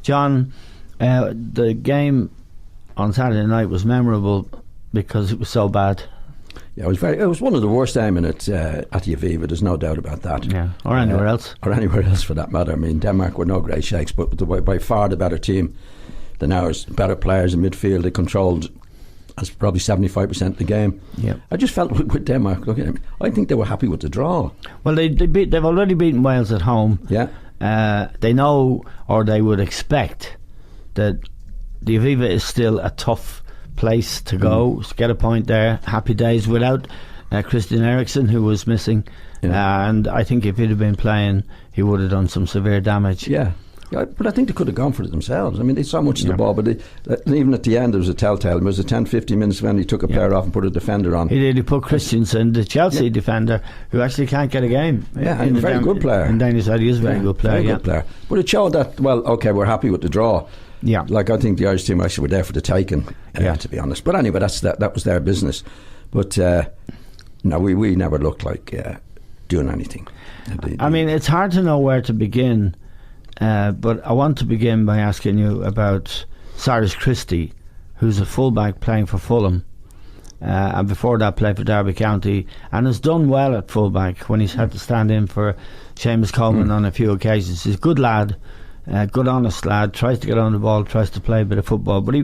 John, the game on Saturday night was memorable because it was so bad. Yeah, it was one of the worst minutes at the Aviva. There's no doubt about that. Yeah, or anywhere else. Or anywhere else for that matter. I mean, Denmark were no great shakes, but by far the better team than ours. Better players in midfield. They controlled probably 75% of the game. Yeah. I just felt with Denmark, look at them, I think they were happy with the draw. Well, they've already beaten Wales at home. Yeah. They know, or they would expect, that the Aviva is still a tough place to go. Get a point there. Happy days without Christian Eriksen, who was missing. Yeah. And I think if he'd have been playing, he would have done some severe damage. Yeah, but I think they could have gone for it themselves. I mean, they saw much of the ball, but even at the end there was a telltale. It was a 10-15 minutes when he took a player off and put a defender on. He did. He put Christensen, the Chelsea defender, who actually can't get a game. Yeah, and a very good player. And Daniel said he is a very good player. Very good player. But it showed that, well, okay, we're happy with the draw. Yeah. Like, I think the Irish team actually were there for the taking, to be honest. But anyway, that was their business. But no, we never looked like doing anything. I mean, it's hard to know where to begin. But I want to begin by asking you about Cyrus Christie, who's a fullback playing for Fulham, and before that played for Derby County, and has done well at fullback when he's had to stand in for Seamus Coleman on a few occasions. He's a good lad, good honest lad, tries to get on the ball, tries to play a bit of football, but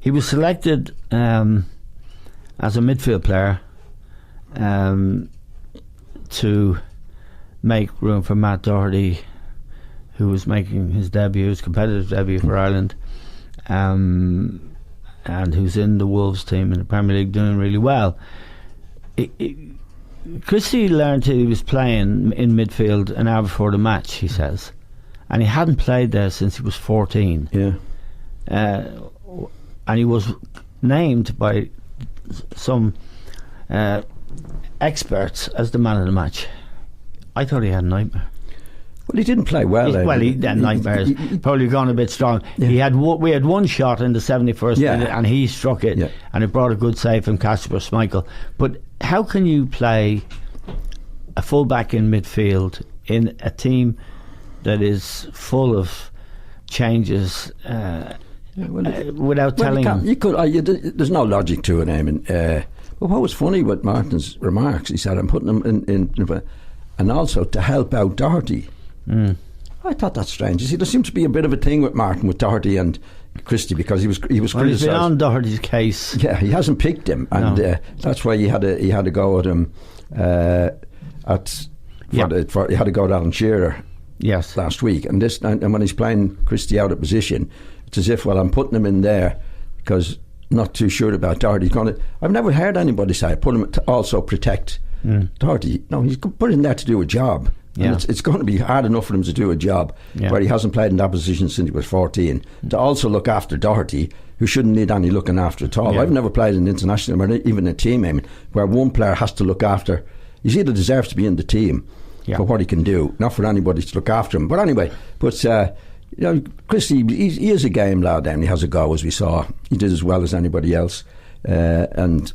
he was selected as a midfield player to make room for Matt Doherty, who was making his competitive debut for Ireland, and who's in the Wolves team in the Premier League doing really well. Christie learned he was playing in midfield an hour before the match, he says, and he hadn't played there since he was 14. Yeah. And he was named by some experts as the man of the match. I thought he had a nightmare. Well, he didn't play well. He had nightmares. Probably gone a bit strong. Yeah. We had one shot in the 71st minute, and he struck it, and it brought a good save from Kasper Schmeichel. But how can you play a fullback in midfield in a team that is full of changes without telling him? There's no logic to it, Eamon. But what was funny with Martin's remarks, he said, I'm putting him in and also to help out Doherty. I thought that's strange. You see, there seemed to be a bit of a thing with Martin, with Doherty and Christie, because he was criticised. He's been on Doherty's case. Yeah, he hasn't picked him, and that's why he had to go at him. He had to go at Alan Shearer. Yes. Last week, and when he's playing Christie out of position, it's as if, well, I'm putting him in there because I'm not too sure about Doherty. I've never heard anybody say put him to also protect Doherty. No, he's put in there to do a job. Yeah. And it's going to be hard enough for him to do a job where he hasn't played in that position since he was 14. To also look after Doherty, who shouldn't need any looking after at all. I've never played in international or even a team, where one player has to look after. He either deserves to be in the team for what he can do, not for anybody to look after him. But anyway, Christie, he is a game lad, and he has a go, as we saw. He did as well as anybody else, and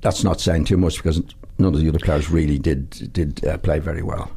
that's not saying too much because none of the other players really did play very well.